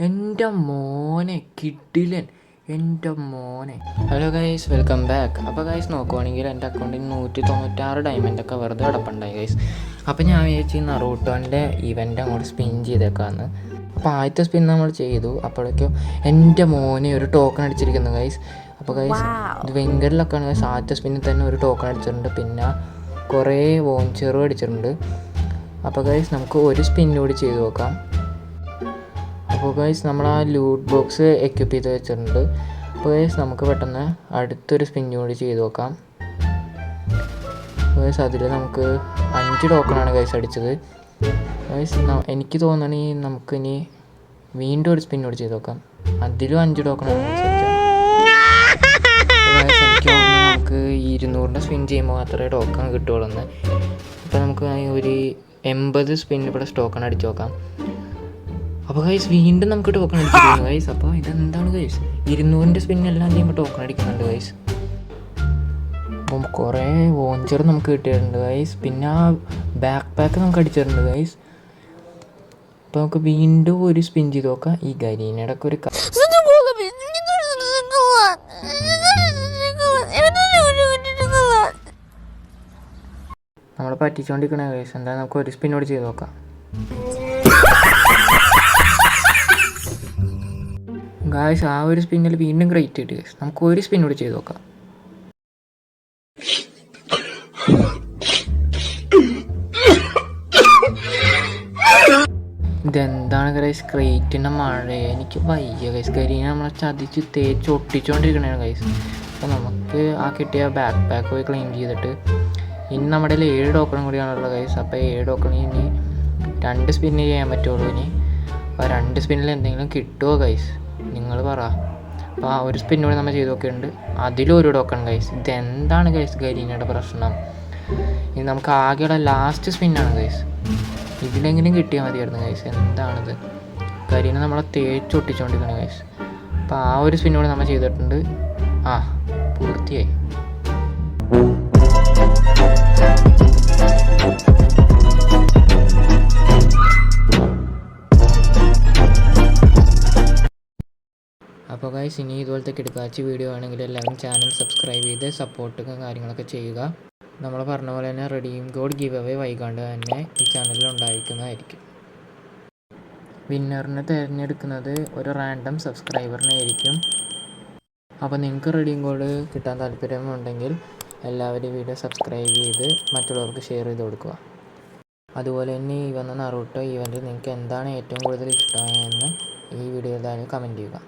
എൻ്റെ മോനെ കിടിലൻ, എൻ്റെ മോനെ. Hello guys, welcome back. അപ്പോൾ ഗൈസ് നോക്കുവാണെങ്കിൽ എൻ്റെ അക്കൗണ്ടിൽ 196 ഡയമണ്ടൊക്കെ വെറുതെ കിടപ്പുണ്ടായി ഗൈസ്. അപ്പോൾ ഞാൻ വിചാരിച്ചു നറൂട്ടോൻ്റെ ഇവൻ്റ് അങ്ങോട്ട് സ്പിൻ ചെയ്തേക്കാമെന്ന്. അപ്പോൾ ആദ്യത്തെ സ്പിൻ നമ്മൾ ചെയ്തു. അപ്പോഴേക്കും എൻ്റെ മോനെ ഒരു ടോക്കൺ അടിച്ചിരിക്കുന്നു ഗൈസ്. അപ്പോൾ ഗൈസ് ഇത് വെങ്കലിലൊക്കെയാണ് ഗൈസ്. ആദ്യത്തെ സ്പിന്നിൽ തന്നെ ഒരു ടോക്കൺ അടിച്ചിട്ടുണ്ട്, പിന്നെ കുറേ വോഞ്ചറും അടിച്ചിട്ടുണ്ട്. അപ്പോൾ ഗൈസ് നമുക്ക് ഒരു സ്പിന്നൂടി ചെയ്ത് നോക്കാം. അപ്പോൾ ഗൈസ് നമ്മൾ ആ ലൂട്ട് ബോക്സ് എക്യുപ്പ് ചെയ്ത് വെച്ചിട്ടുണ്ട്. അപ്പോൾ ഗൈസ് നമുക്ക് പെട്ടെന്ന് അടുത്തൊരു സ്പിൻ കൂടി ചെയ്ത് നോക്കാം. ഗൈസ് അതിൽ നമുക്ക് 5 ടോക്കണാണ് ഗൈസ് അടിച്ചത്. ഗൈസ് എനിക്ക് തോന്നുകയാണെങ്കിൽ നമുക്കിനി വീണ്ടും ഒരു സ്പിൻ കൂടി ചെയ്ത് നോക്കാം. അതിലും 5 ടോക്കണാണ് ഗൈസ് അടിച്ചത്. ഗൈസ് എനിക്ക് തോന്നുന്നു നമുക്ക് 200ൻ്റെ സ്പിൻ ചെയ്യുമ്പോൾ മാത്രമേ ടോക്കൺ കിട്ടുകയുള്ളൂ എന്ന്. അപ്പോൾ നമുക്ക് ഒരു 80 സ്പിൻ ഇവിടെ ടോക്കൺ അടിച്ച് നോക്കാം. അപ്പോൾ ഗൈസ് വീണ്ടും നമുക്ക് ടോക്കൺ അടിച്ചിരിക്കുന്നു ഗൈസ്. അപ്പോൾ ഇതെന്താണ് ഗൈസ്, 200ൻ്റെ സ്പിന്നെല്ലാം ചെയ്യുമ്പോൾ ടോക്കൺ അടിക്കുന്നുണ്ട് ഗൈസ്. അപ്പം കുറേ വോഞ്ചർ നമുക്ക് കിട്ടിയിട്ടുണ്ട് ഗൈസ്. പിന്നെ ആ ബാക്ക് പാക്ക് നമുക്ക് അടിച്ചിട്ടുണ്ട് ഗൈസ്. അപ്പോൾ നമുക്ക് വീണ്ടും ഒരു സ്പിൻ ചെയ്ത് നോക്കാം. ഈ ഗരീനയുടെ ഒക്കെ ഒരു നമ്മൾ പറ്റിച്ചുകൊണ്ടിരിക്കണേ ഗൈസ്. എന്തായാലും നമുക്ക് ഒരു സ്പിന്നോട് ചെയ്ത് നോക്കാം. ഗായ്സ് ആ ഒരു സ്പിന്നിൽ വീണ്ടും ഗ്രേറ്റ് കിട്ടി ഗൈസ്. നമുക്ക് ഒരു സ്പിന്നോട് ചെയ്ത് നോക്കാം. ഇതെന്താണ് ഗൈസ്, ക്രേറ്റിൻ്റെ മഴ. എനിക്ക് വയ്യ ഗൈസ്. കരിനെ നമ്മളെ ചതിച്ച് തേച്ച് ഒട്ടിച്ചുകൊണ്ടിരിക്കണതാണ് ഗൈസ്. അപ്പോൾ നമുക്ക് ആ കിട്ടിയ ബാക്ക് പാക്ക് പോയി ക്ലെയിം ചെയ്തിട്ട് ഇനി നമ്മുടെ 7 ടോക്കണും കൂടിയാണുള്ളത് ഗൈസ്. അപ്പോൾ 7 ടോക്കണിൽ ഇനി 2 സ്പിന്ന് ചെയ്യാൻ പറ്റുള്ളൂ ഇനി. അപ്പോൾ 2 സ്പിന്നിൽ എന്തെങ്കിലും കിട്ടുമോ ഗൈസ്, നിങ്ങൾ പറ. അപ്പോൾ ആ ഒരു സ്പിന്നോട് നമ്മൾ ചെയ്ത് നോക്കിയിട്ടുണ്ട്, അതിലൊരു ടോക്കൺ ഗൈസ്. ഇതെന്താണ് ഗൈസ് ഗരീനയുടെ പ്രശ്നം. ഇത് നമുക്ക് ആകെയുള്ള ലാസ്റ്റ് സ്പിന്നാണ് ഗൈസ്. ഇതിലെങ്കിലും കിട്ടിയാൽ മതിയായിരുന്നു ഗൈസ്. എന്താണിത്, ഗരീന നമ്മളെ തേച്ചൊട്ടിച്ചുകൊണ്ടിരിക്കണം ഗൈസ്. അപ്പോൾ ആ ഒരു സ്പിന്നോട് നമ്മൾ ചെയ്തിട്ടുണ്ട്. ആ പൂർത്തിയായി. അപ്പോൾ ഗൈസ് ഇനി ഇതുപോലത്തെ കിടക്കാച്ചി വീഡിയോ ആണെങ്കിൽ എല്ലാവരും ചാനൽ സബ്സ്ക്രൈബ് ചെയ്ത് സപ്പോർട്ടും കാര്യങ്ങളൊക്കെ ചെയ്യുക. നമ്മൾ പറഞ്ഞ പോലെ തന്നെ റെഡീം കോഡ് ഗിവ് അവേ വൈകാണ്ട് തന്നെ ഈ ചാനലിൽ ഉണ്ടായിരിക്കുന്നതായിരിക്കും. വിന്നറിനെ തിരഞ്ഞെടുക്കുന്നത് ഒരു റാൻഡം സബ്സ്ക്രൈബറിനായിരിക്കും. അപ്പോൾ നിങ്ങൾക്ക് റെഡീം കോഡ് കിട്ടാൻ താല്പര്യമുണ്ടെങ്കിൽ എല്ലാവരും വീഡിയോ സബ്സ്ക്രൈബ് ചെയ്ത് മറ്റുള്ളവർക്ക് ഷെയർ ചെയ്ത് കൊടുക്കുക. അതുപോലെ തന്നെ ഈ വന്ന നറൂട്ടോ ഈവൻറ്റിൽ നിങ്ങൾക്ക് എന്താണ് ഏറ്റവും കൂടുതൽ ഇഷ്ടമായെന്ന് ഈ വീഡിയോയിൽ തന്നെ കമൻറ്റ് ചെയ്യുക.